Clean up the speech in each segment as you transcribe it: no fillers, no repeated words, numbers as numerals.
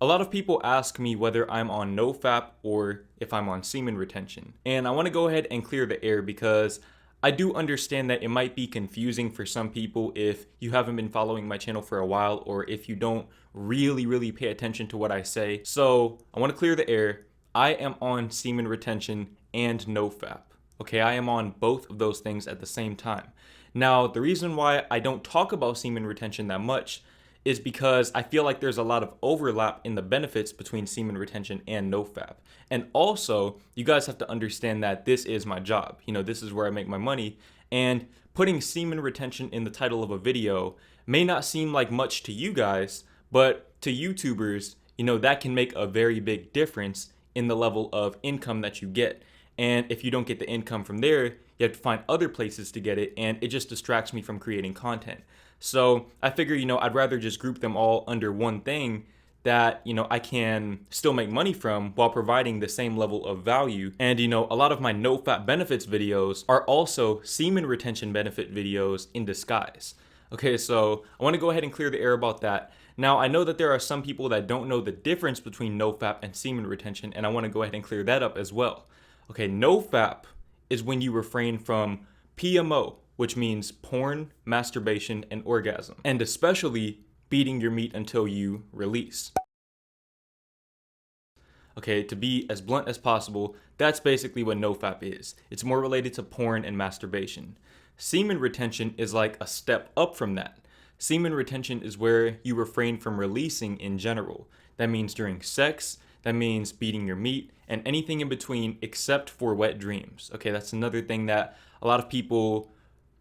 A lot of people ask me whether I'm on Nofap or if I'm on semen retention. And I want to go ahead and clear the air because I do understand that it might be confusing for some people if you haven't been following my channel for a while or if you don't really pay attention to what I say. So I want to clear the air. I am on semen retention and Nofap. Okay, I am on both of those things at the same time. Now, the reason why I don't talk about semen retention that much is because I feel like there's a lot of overlap in the benefits between semen retention and Nofap. And also, you guys have to understand that this is my job. This is where I make my money. And putting semen retention in the title of a video may not seem like much to you guys, but to YouTubers, that can make a very big difference in the level of income that you get. And if you don't get the income from there, you have to find other places to get it, and it just distracts me from creating content. So I figure, I'd rather just group them all under one thing that, I can still make money from while providing the same level of value. And, a lot of my no-fap benefits videos are also semen retention benefit videos in disguise. Okay, so I want to go ahead and clear the air about that. Now, I know that there are some people that don't know the difference between nofap and semen retention, and I want to go ahead and clear that up as well. Okay, nofap is when you refrain from PMO, which means porn, masturbation, and orgasm, and especially beating your meat until you release. Okay, to be as blunt as possible, that's basically what nofap is. It's more related to porn and masturbation. Semen retention is like a step up from that. Semen retention is where you refrain from releasing in general. That means during sex, that means beating your meat, and anything in between except for wet dreams. Okay, that's another thing that a lot of people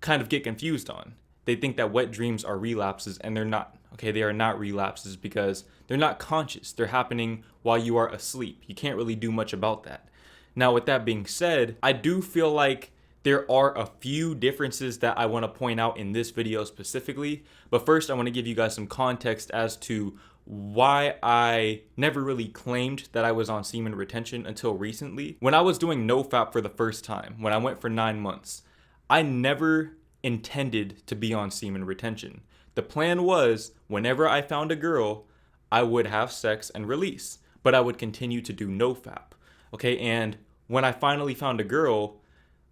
kind of get confused on. They think that wet dreams are relapses, and they're not. Okay, they are not relapses because they're not conscious. They're happening while you are asleep. You can't really do much about that. Now, with that being said, I do feel like there are a few differences that I want to point out in this video specifically. But first, I want to give you guys some context as to why I never really claimed that I was on semen retention until recently. When I was doing nofap for the first time, when I went for 9 months, I never intended to be on semen retention. The plan was, whenever I found a girl, I would have sex and release, but I would continue to do nofap. Okay, and when I finally found a girl,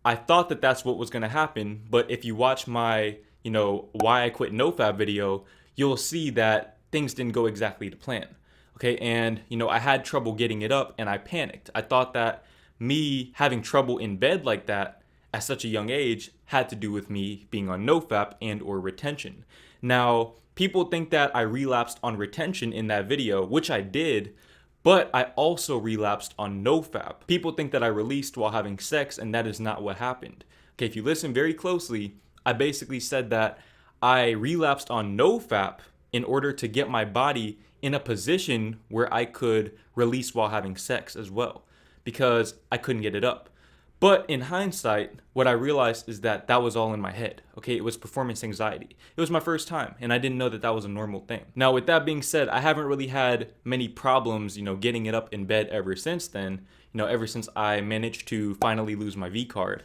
I thought that that's what was going to happen, but if you watch my, why I quit nofap video, you'll see that things didn't go exactly to plan. Okay, and I had trouble getting it up and I panicked. I thought that me having trouble in bed like that at such a young age had to do with me being on nofap and or retention. Now, people think that I relapsed on retention in that video, which I did, but I also relapsed on nofap. People think that I released while having sex, and that is not what happened. Okay, if you listen very closely, I basically said that I relapsed on nofap in order to get my body in a position where I could release while having sex as well, because I couldn't get it up. But in hindsight, what I realized is that that was all in my head. Okay, it was performance anxiety. It was my first time, and I didn't know that that was a normal thing. Now, with that being said, I haven't really had many problems, getting it up in bed ever since then, ever since I managed to finally lose my V card.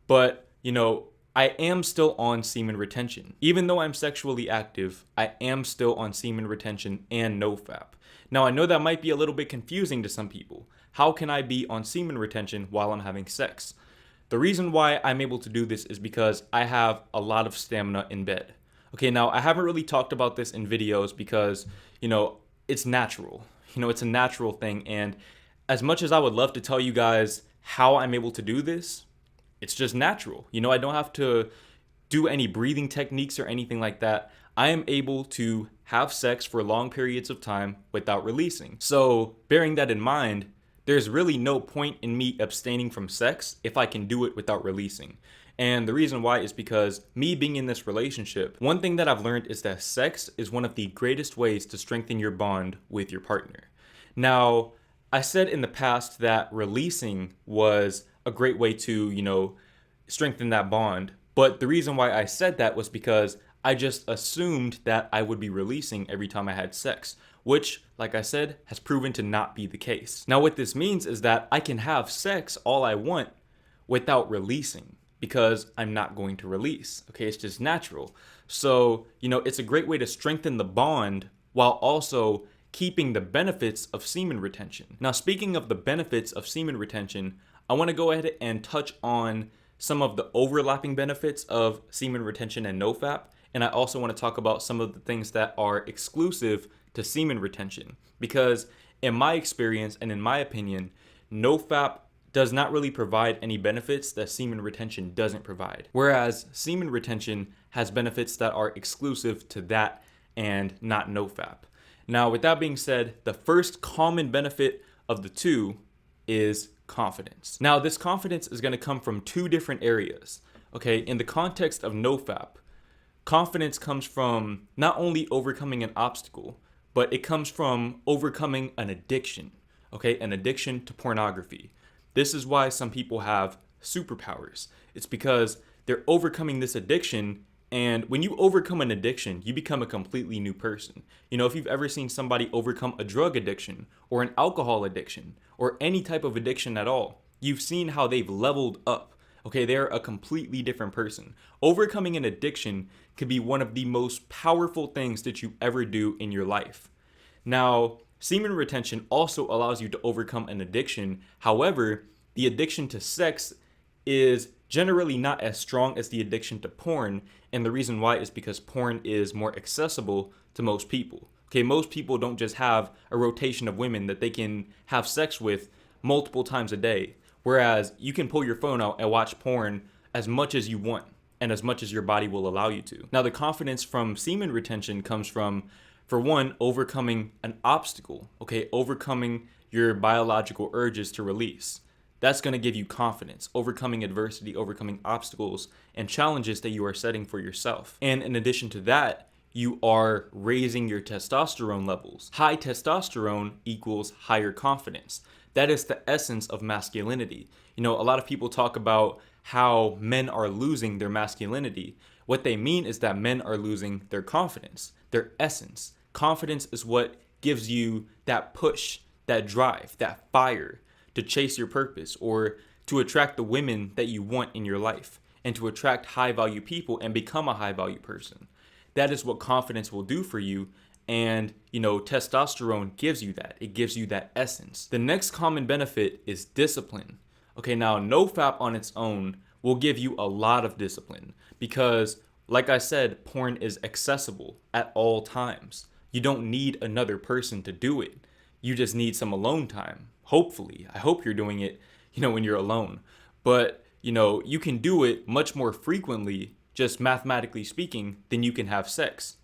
But, I am still on semen retention. Even though I'm sexually active, I am still on semen retention and nofap. Now, I know that might be a little bit confusing to some people. How can I be on semen retention while I'm having sex? The reason why I'm able to do this is because I have a lot of stamina in bed. Okay, now I haven't really talked about this in videos because, it's natural. It's a natural thing. And as much as I would love to tell you guys how I'm able to do this, it's just natural. I don't have to do any breathing techniques or anything like that. I am able to have sex for long periods of time without releasing. So bearing that in mind, there's really no point in me abstaining from sex if I can do it without releasing. And the reason why is because me being in this relationship, one thing that I've learned is that sex is one of the greatest ways to strengthen your bond with your partner. Now, I said in the past that releasing was a great way to, strengthen that bond. But the reason why I said that was because I just assumed that I would be releasing every time I had sex, which, like I said, has proven to not be the case. Now, what this means is that I can have sex all I want without releasing because I'm not going to release. Okay, it's just natural. So, it's a great way to strengthen the bond while also keeping the benefits of semen retention. Now, speaking of the benefits of semen retention, I want to go ahead and touch on some of the overlapping benefits of semen retention and Nofap, and I also want to talk about some of the things that are exclusive to semen retention, because in my experience and in my opinion, Nofap does not really provide any benefits that semen retention doesn't provide, whereas semen retention has benefits that are exclusive to that and not Nofap. Now, with that being said, the first common benefit of the two is confidence. Now, this confidence is going to come from two different areas. Okay, in the context of Nofap, confidence comes from not only overcoming an obstacle, but it comes from overcoming an addiction. Okay, an addiction to pornography. This is why some people have superpowers. It's because they're overcoming this addiction, and when you overcome an addiction, you become a completely new person. You know, if you've ever seen somebody overcome a drug addiction or an alcohol addiction or any type of addiction at all, you've seen how they've leveled up. Okay, they're a completely different person. Overcoming an addiction could be one of the most powerful things that you ever do in your life. Now, semen retention also allows you to overcome an addiction. However, the addiction to sex is generally not as strong as the addiction to porn, and the reason why is because porn is more accessible to most people. Okay, most people don't just have a rotation of women that they can have sex with multiple times a day, whereas you can pull your phone out and watch porn as much as you want and as much as your body will allow you to. Now, the confidence from semen retention comes from, for one, overcoming an obstacle, okay, overcoming your biological urges to release. That's going to give you confidence, overcoming adversity, overcoming obstacles and challenges that you are setting for yourself. And in addition to that, you are raising your testosterone levels. High testosterone equals higher confidence. That is the essence of masculinity. You know, a lot of people talk about how men are losing their masculinity. What they mean is that men are losing their confidence, their essence. Confidence is what gives you that push, that drive, that fire to chase your purpose or to attract the women that you want in your life and to attract high value people and become a high value person. That is what confidence will do for you. And, you know, testosterone gives you that. It gives you that essence. The next common benefit is discipline. Okay, now Nofap on its own will give you a lot of discipline because, like I said, porn is accessible at all times. You don't need another person to do it. You just need some alone time. Hopefully, I hope you're doing it, you know, when you're alone. But, you know, you can do it much more frequently, just mathematically speaking, than you can have sex.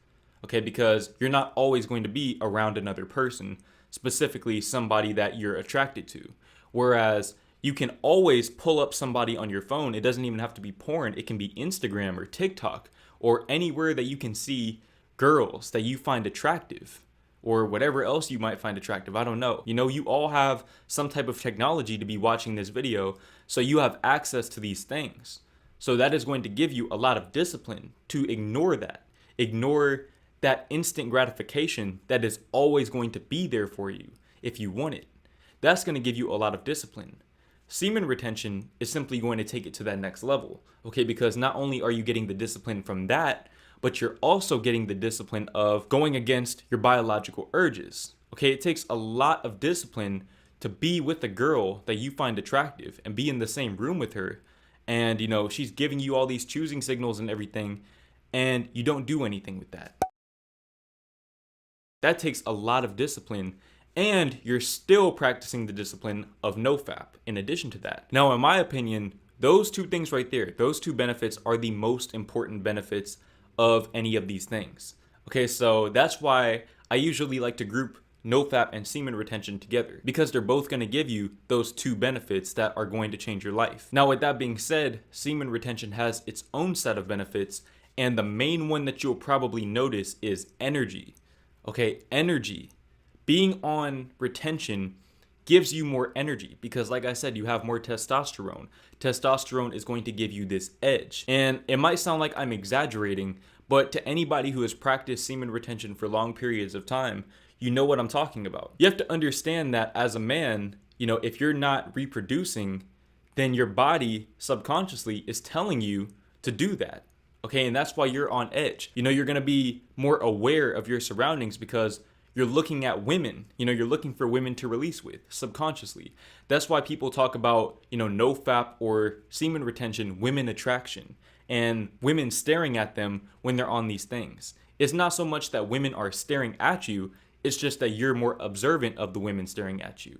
Okay, because you're not always going to be around another person, specifically somebody that you're attracted to. Whereas you can always pull up somebody on your phone. It doesn't even have to be porn. It can be Instagram or TikTok or anywhere that you can see girls that you find attractive or whatever else you might find attractive. I don't know. You know, you all have some type of technology to be watching this video, so you have access to these things. So that is going to give you a lot of discipline to ignore that. Ignore that instant gratification that is always going to be there for you if you want it. That's going to give you a lot of discipline. Semen retention is simply going to take it to that next level, okay? Because not only are you getting the discipline from that, but you're also getting the discipline of going against your biological urges, okay? It takes a lot of discipline to be with a girl that you find attractive and be in the same room with her. And, you know, she's giving you all these choosing signals and everything, and you don't do anything with that. That takes a lot of discipline, and you're still practicing the discipline of Nofap in addition to that. Now, in my opinion, those two things right there, those two benefits are the most important benefits of any of these things. Okay, so that's why I usually like to group Nofap and semen retention together, because they're both going to give you those two benefits that are going to change your life. Now, with that being said, semen retention has its own set of benefits, and the main one that you'll probably notice is energy. Okay, energy. Being on retention gives you more energy because, like I said, you have more testosterone. Testosterone is going to give you this edge. And it might sound like I'm exaggerating, but to anybody who has practiced semen retention for long periods of time, you know what I'm talking about. You have to understand that as a man, you know, if you're not reproducing, then your body subconsciously is telling you to do that. Okay, and that's why you're on edge. You know, you're going to be more aware of your surroundings because you're looking at women, you're looking for women to release with subconsciously. That's why people talk about, Nofap or semen retention, women attraction, and women staring at them when they're on these things. It's not so much that women are staring at you, it's just that you're more observant of the women staring at you.